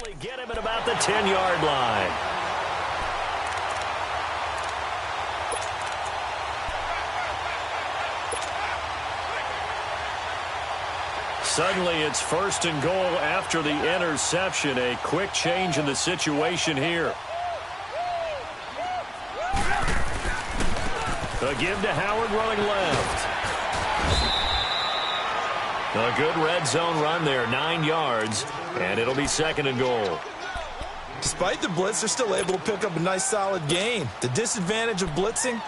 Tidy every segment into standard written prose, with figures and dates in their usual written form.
They get him at about the 10-yard line. Suddenly it's 1st and goal after the interception. A quick change in the situation here. The give to Howard running left. A good red zone run there, 9 yards, and it'll be 2nd and goal. Despite the blitz, they're still able to pick up a nice solid gain. The disadvantage of blitzing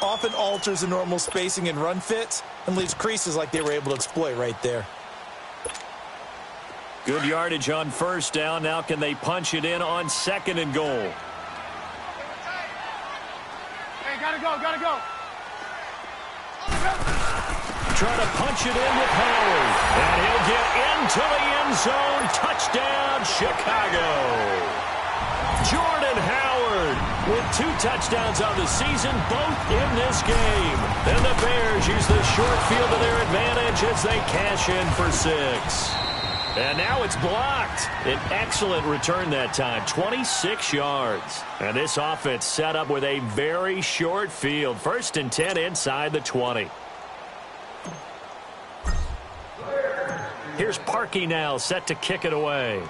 often alters the normal spacing and run fits and leaves creases like they were able to exploit right there. Good yardage on 1st down. Now can they punch it in on 2nd and goal? Hey, gotta go. Trying to punch it in with Howard. And he'll get into the end zone. Touchdown, Chicago. Jordan Howard with 2 touchdowns on the season, both in this game. And the Bears use the short field to their advantage as they cash in for 6. And now it's blocked. An excellent return that time, 26 yards. And this offense set up with a very short field. 1st and 10 inside the 20. Here's Parkey now, set to kick it away.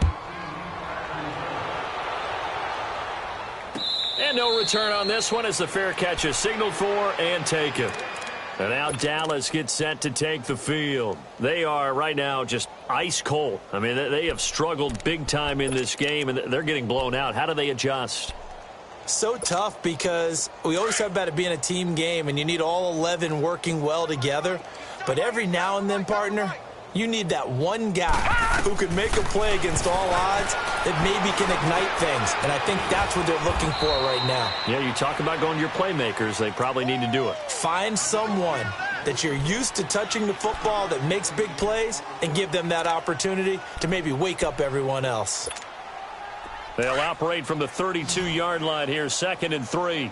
And no return on this one as the fair catch is signaled for and taken. And now Dallas gets set to take the field. They are right now just ice cold. I mean, they have struggled big time in this game, and they're getting blown out. How do they adjust? So tough because we always talk about it being a team game, and you need all 11 working well together. But every now and then, partner, you need that one guy who can make a play against all odds that maybe can ignite things. And I think that's what they're looking for right now. Yeah, you talk about going to your playmakers. They probably need to do it. Find someone that you're used to touching the football that makes big plays and give them that opportunity to maybe wake up everyone else. They'll operate from the 32-yard line here, 2nd and 3.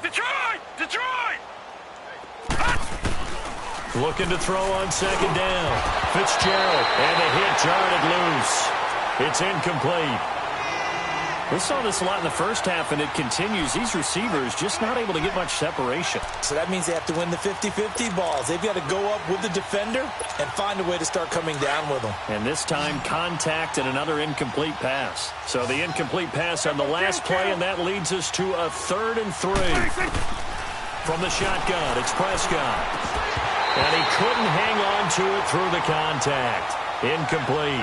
Detroit! Looking to throw on 2nd down. Fitzgerald, and the hit jarred loose. It's incomplete. We saw this a lot in the first half, and it continues. These receivers just not able to get much separation. So that means they have to win the 50-50 balls. They've got to go up with the defender and find a way to start coming down with them. And this time, contact and another incomplete pass. So the incomplete pass on the last play, and that leads us to a 3rd and 3. From the shotgun, it's Prescott. And he couldn't hang on to it through the contact. Incomplete.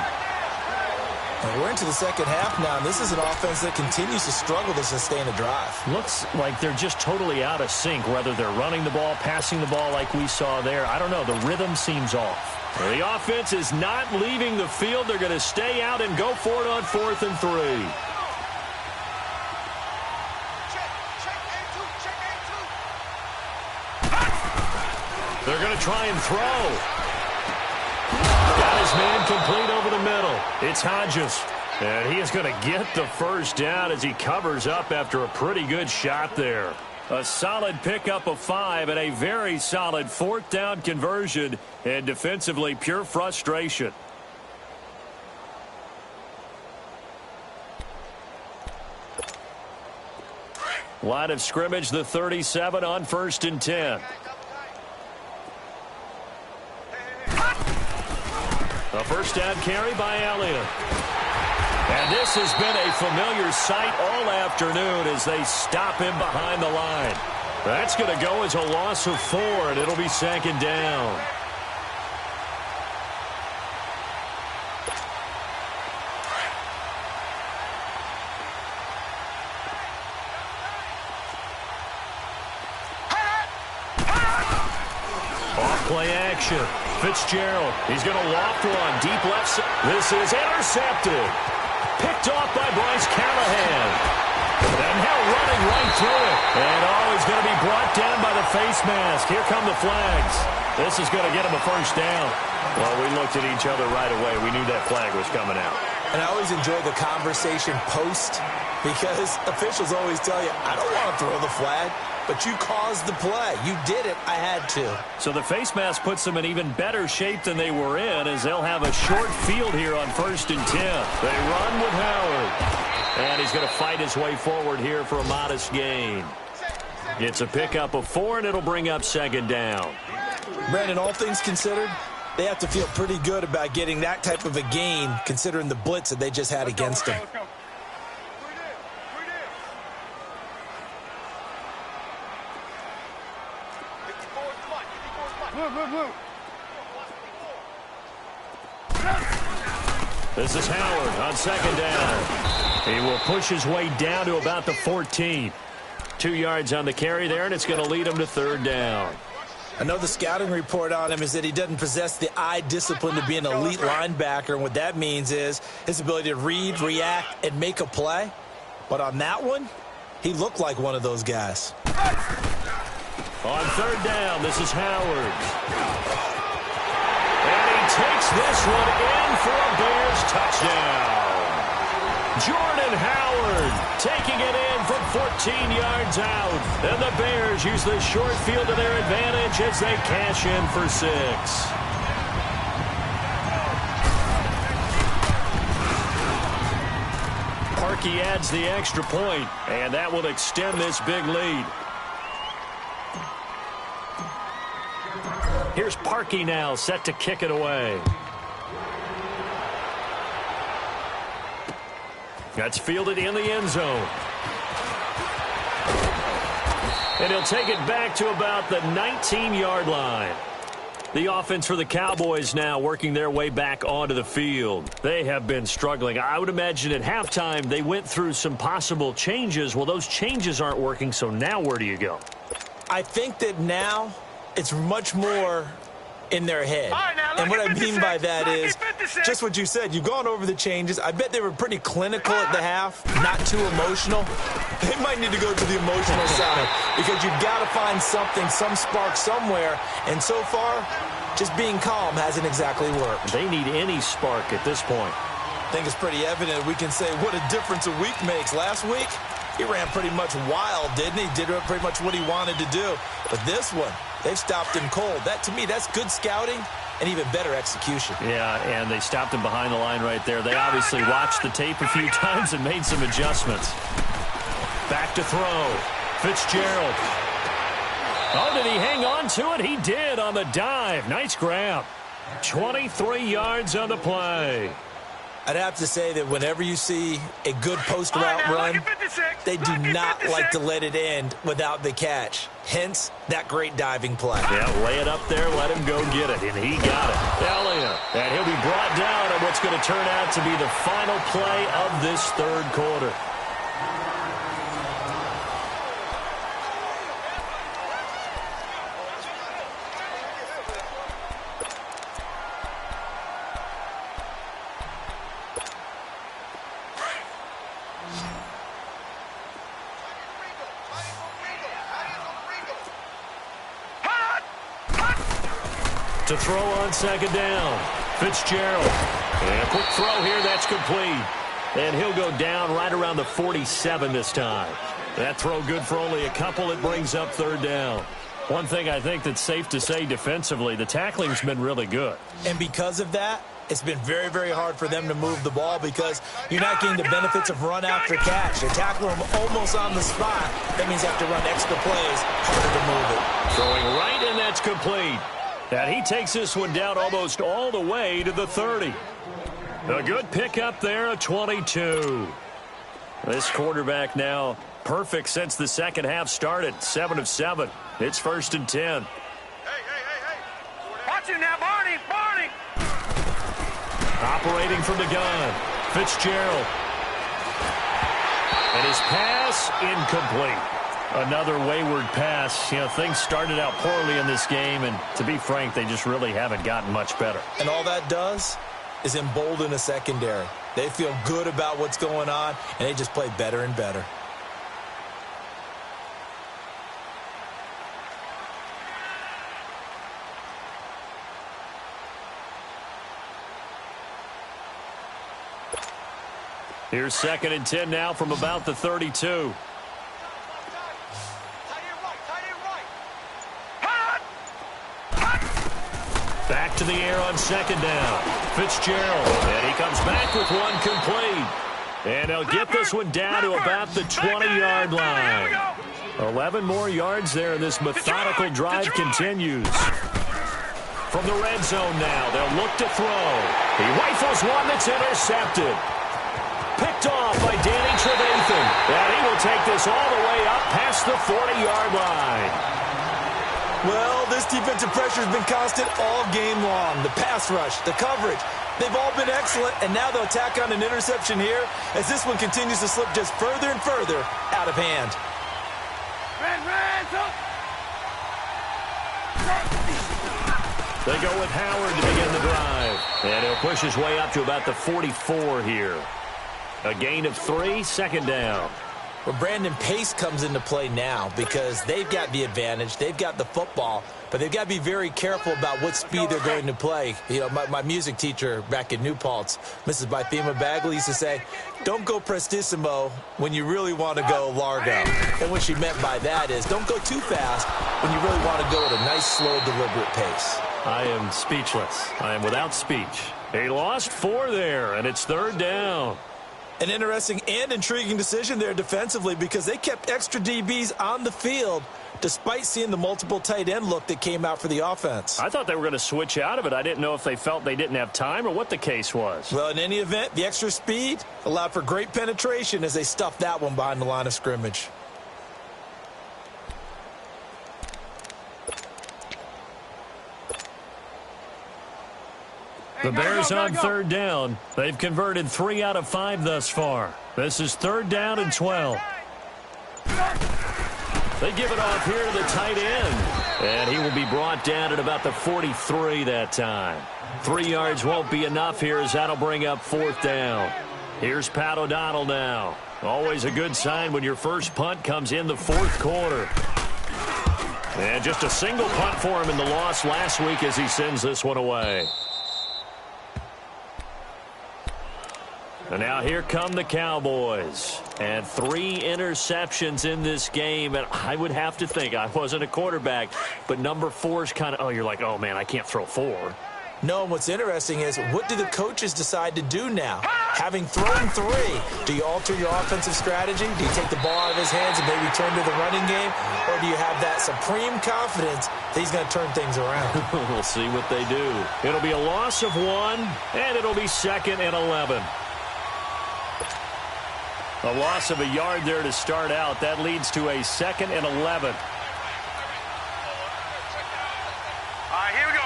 And we're into the second half now, and this is an offense that continues to struggle to sustain a drive. Looks like they're just totally out of sync, whether they're running the ball, passing the ball like we saw there. I don't know. The rhythm seems off. Well, the offense is not leaving the field. They're going to stay out and go for it on 4th and 3. They're going to try and throw. Got his man complete over the middle. It's Hodges. And he is going to get the 1st down as he covers up after a pretty good shot there. A solid pickup of 5 and a very solid 4th down conversion. And defensively, pure frustration. Line of scrimmage, the 37 on 1st and 10. A 1st down carry by Elliott. And this has been a familiar sight all afternoon as they stop him behind the line. That's going to go as a loss of 4, and it'll be 2nd down. Off-play action. Fitzgerald, he's going to loft one, deep left side. This is intercepted. Picked off by Bryce Callahan. And now running right through it. And he's going to be brought down by the face mask. Here come the flags. This is going to get him a 1st down. Well, we looked at each other right away. We knew that flag was coming out. And I always enjoy the conversation post because officials always tell you, I don't want to throw the flag, but you caused the play. You did it. I had to. So the face mask puts them in even better shape than they were in as they'll have a short field here on 1st and 10. They run with Howard. And he's going to fight his way forward here for a modest gain. It's a pickup of 4, and it'll bring up 2nd down. Brandon, all things considered, they have to feel pretty good about getting that type of a gain considering the blitz that they just had against them. This is Howard on 2nd down. He will push his way down to about the 14. 2 yards on the carry there, and it's going to lead him to 3rd down. I know the scouting report on him is that he doesn't possess the eye discipline to be an elite linebacker, and what that means is his ability to read, react, and make a play. But on that one, he looked like one of those guys. On 3rd down, this is Howard. And he takes this one in for a Bears touchdown. Jordan Howard taking it in from 14 yards out. And the Bears use the short field to their advantage as they cash in for 6. Parkey adds the extra point, and that will extend this big lead. Here's Parkey now, set to kick it away. That's fielded in the end zone. And he'll take it back to about the 19-yard line. The offense for the Cowboys now working their way back onto the field. They have been struggling. I would imagine at halftime they went through some possible changes. Well, those changes aren't working, so now where do you go? I think that now it's much more in their head. Right, now, and what I mean by that is 56. just what you said. You've gone over the changes. I bet they were pretty clinical at the half, not too emotional. They might need to go to the emotional side because you've got to find something, some spark somewhere. And so far, just being calm hasn't exactly worked. They need any spark at this point. I think it's pretty evident. We can say what a difference a week makes. Last week, he ran pretty much wild, didn't he? Did pretty much what he wanted to do. But this one, they've stopped him cold. That, to me, that's good scouting and even better execution. Yeah, and they stopped him behind the line right there. They obviously watched the tape a few times and made some adjustments. Back to throw. Fitzgerald. Oh, did he hang on to it? He did on the dive. Nice grab. 23 yards on the play. I'd have to say that whenever you see a good post route run, they do not like to let it end without the catch. Hence, that great diving play. Yeah, lay it up there, let him go get it, and he got it. Elliott, and he'll be brought down on what's going to turn out to be the final play of this 3rd quarter. To throw on 2nd down. Fitzgerald. And a quick throw here, that's complete. And he'll go down right around the 47 this time. That throw good for only a couple. It brings up 3rd down. One thing I think that's safe to say defensively, the tackling's been really good. And because of that, it's been very, very hard for them to move the ball because you're not getting the benefits of run after catch. They tackle them almost on the spot. That means you have to run extra plays, harder to move it. Throwing right, and that's complete. And he takes this one down almost all the way to the 30. A good pickup there, a 22. This quarterback now perfect since the second half started. 7 of 7. It's 1st and 10. Hey. Watch it now, Barney. Operating from the gun. Fitzgerald. And his pass incomplete. Another wayward pass. You know, things started out poorly in this game, and to be frank, they just really haven't gotten much better. And all that does is embolden a secondary. They feel good about what's going on, and they just play better and better. Here's 2nd and 10 now from about the 32. Back to the air on 2nd down. Fitzgerald, and he comes back with one complete. And they'll get this one down to about the 20-yard line. 11 more yards there, and this methodical drive continues. From the red zone now, they'll look to throw. He rifles one that's intercepted. Picked off by Danny Trevathan. And he will take this all the way up past the 40-yard line. Well, this defensive pressure has been constant all game long. The pass rush, the coverage, they've all been excellent, and now they'll tack on an interception here as this one continues to slip just further and further out of hand. They go with Howard to begin the drive. And he'll push his way up to about the 44 here. A gain of 3, 2nd down. Well, Brandon, pace comes into play now because they've got the advantage. They've got the football, but they've got to be very careful about what speed they're going to play. You know, my music teacher back in New Paltz, Mrs. Bythema Bagley, used to say, don't go prestissimo when you really want to go largo. And what she meant by that is don't go too fast when you really want to go at a nice, slow, deliberate pace. I am speechless. I am without speech. He lost 4 there, and it's 3rd down. An interesting and intriguing decision there defensively because they kept extra DBs on the field despite seeing the multiple tight end look that came out for the offense. I thought they were going to switch out of it. I didn't know if they felt they didn't have time or what the case was. Well, in any event, the extra speed allowed for great penetration as they stuffed that one behind the line of scrimmage. The Bears on 3rd down. They've converted 3 out of 5 thus far. This is 3rd down and 12. They give it off here to the tight end. And he will be brought down at about the 43 that time. 3 yards won't be enough here as that'll bring up 4th down. Here's Pat O'Donnell now. Always a good sign when your first punt comes in the 4th quarter. And just a single punt for him in the loss last week as he sends this one away. And now here come the Cowboys. And 3 interceptions in this game. And I would have to think, I wasn't a quarterback, but number 4 is kind of, you're like, oh, man, I can't throw 4. No, and what's interesting is what do the coaches decide to do now? Having thrown 3, do you alter your offensive strategy? Do you take the ball out of his hands and maybe turn to the running game? Or do you have that supreme confidence that he's going to turn things around? We'll see what they do. It'll be a loss of 1, and it'll be 2nd and 11. A loss of a yard there to start out. That leads to a 2nd and 11. All right, here we go.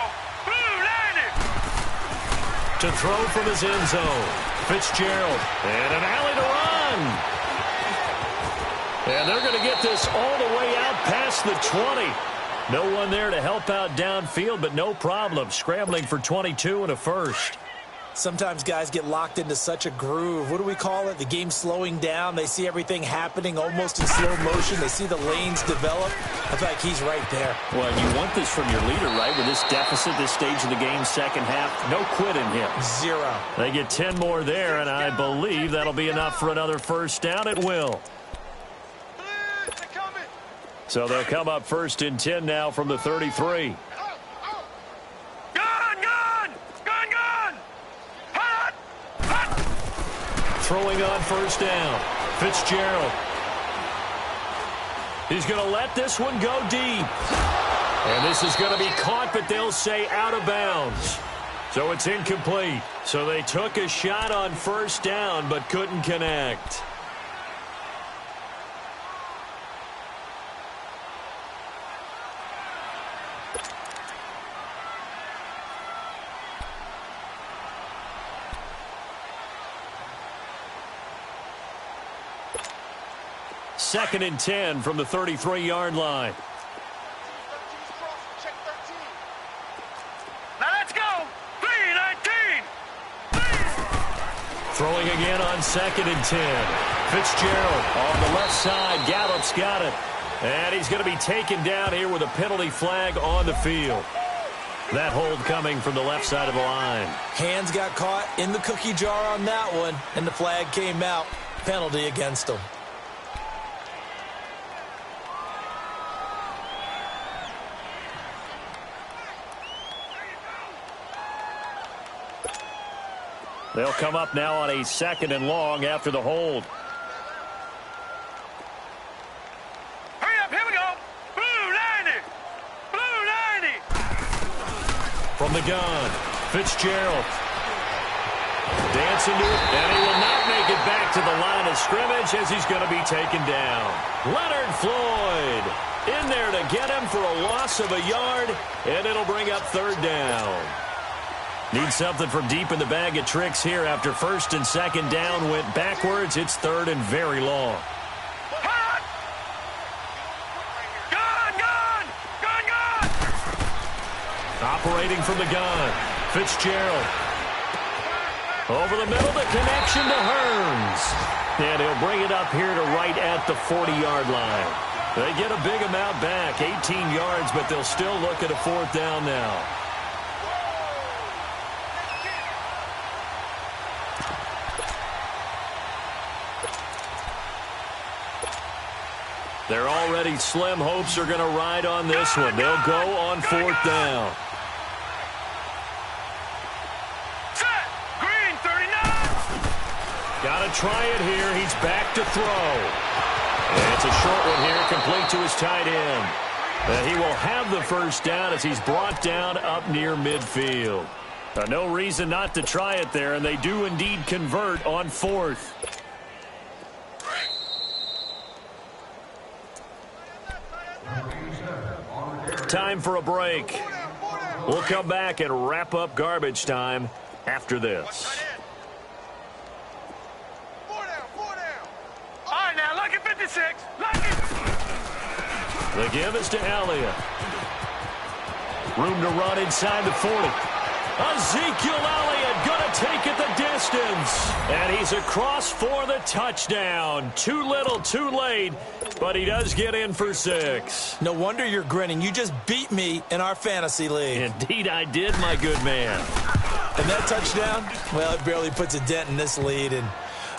To throw from his end zone. Fitzgerald. And an alley to run. And they're going to get this all the way out past the 20. No one there to help out downfield, but no problem. Scrambling for 22 and a first. Sometimes guys get locked into such a groove. What do we call it? The game slowing down. They see everything happening almost in slow motion. They see the lanes develop. I feel like he's right there. Well, you want this from your leader, right? With this deficit, this stage of the game, second half, no quit in him. 0. They get 10 more there, and I believe that'll be enough for another first down. It will. So they'll come up 1st and 10 now from the 33. Throwing on 1st down. Fitzgerald. He's going to let this one go deep. And this is going to be caught, but they'll say out of bounds. So it's incomplete. So they took a shot on 1st down, but couldn't connect. Second and 10 from the 33-yard line. Now let's go. 3-19. Throwing again on 2nd and 10. Fitzgerald on the left side. Gallup's got it. And he's going to be taken down here with a penalty flag on the field. That hold coming from the left side of the line. Hands got caught in the cookie jar on that one, and the flag came out. Penalty against him. They'll come up now on a 2nd and long after the hold. Hurry up, here we go. Blue 90. Blue 90. From the gun, Fitzgerald. Dancing to it, and he will not make it back to the line of scrimmage as he's going to be taken down. Leonard Floyd in there to get him for a loss of a yard, and it'll bring up 3rd down. Need something from deep in the bag of tricks here after 1st and 2nd down went backwards. It's 3rd and very long. Hot. Gun. Operating from the gun, Fitzgerald. Over the middle, the connection to Hearns. And he'll bring it up here to right at the 40-yard line. They get a big amount back, 18 yards, but they'll still look at a 4th down now. They're already slim hopes are going to ride on this one. They'll go on 4th down. Set. Green 39. Got to try it here. He's back to throw. And it's a short one here, complete to his tight end. And he will have the 1st down as he's brought down up near midfield. No reason not to try it there, and they do indeed convert on 4th. Time for a break. We'll come back and wrap up garbage time after this. 4 down. All right, now, look at 56. Look at. The give is to Elliott. Room to run inside the 40. Ezekiel Elliott going to take it the distance. And he's across for the touchdown. Too little, too late. But he does get in for 6. No wonder you're grinning. You just beat me in our fantasy league. Indeed I did, my good man. And that touchdown, well, it barely puts a dent in this lead. And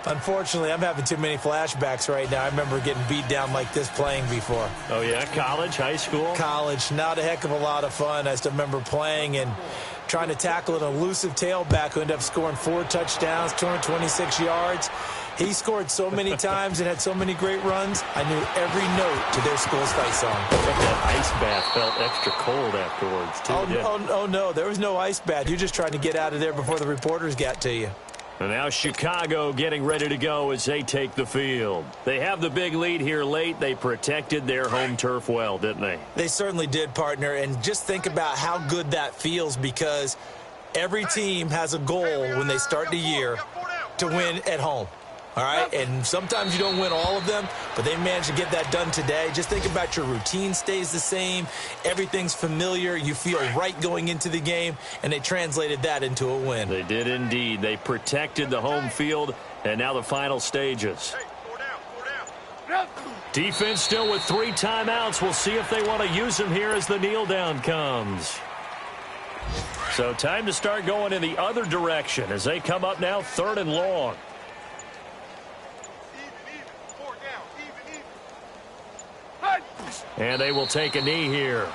unfortunately, I'm having too many flashbacks right now. I remember getting beat down like this playing before. Oh, yeah? College, high school? College. Not a heck of a lot of fun. I still remember playing and trying to tackle an elusive tailback who ended up scoring 4 touchdowns, 226 yards. He scored so many times and had so many great runs, I knew every note to their school's fight song. I think that ice bath felt extra cold afterwards, too. Oh, no, there was no ice bath. You're just trying to get out of there before the reporters got to you. And now Chicago getting ready to go as they take the field. They have the big lead here late. They protected their home turf well, didn't they? They certainly did, partner. And just think about how good that feels, because every team has a goal when they start the year to win at home. All right, and sometimes you don't win all of them, but they managed to get that done today. Just think about your routine stays the same. Everything's familiar. You feel right going into the game, and they translated that into a win. They did indeed. They protected the home field, and now the final stages. Defense still with 3 timeouts. We'll see if they want to use them here as the kneel down comes. So time to start going in the other direction as they come up now 3rd and long. And they will take a knee here.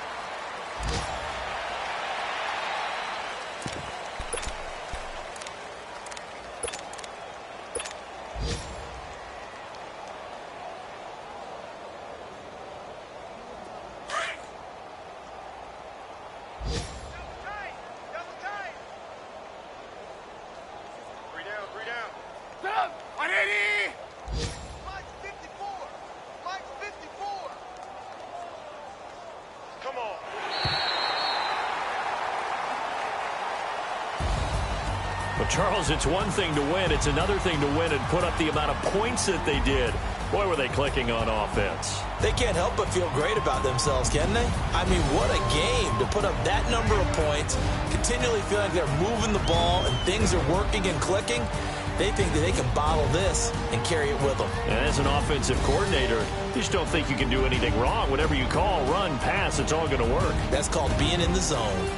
Charles, it's one thing to win. It's another thing to win and put up the amount of points that they did. Boy, were they clicking on offense. They can't help but feel great about themselves, can they? I mean, what a game to put up that number of points, continually feeling like they're moving the ball and things are working and clicking. They think that they can bottle this and carry it with them. And as an offensive coordinator, you just don't think you can do anything wrong. Whatever you call, run, pass, it's all going to work. That's called being in the zone.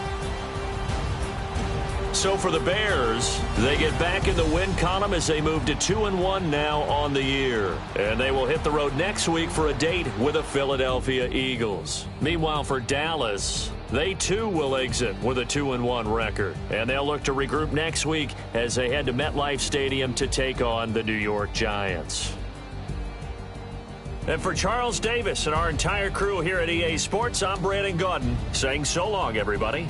So for the Bears, they get back in the win column as they move to 2-1 now on the year. And they will hit the road next week for a date with the Philadelphia Eagles. Meanwhile, for Dallas, they too will exit with a 2-1 record. And they'll look to regroup next week as they head to MetLife Stadium to take on the New York Giants. And for Charles Davis and our entire crew here at EA Sports, I'm Brandon Gaudin saying so long, everybody.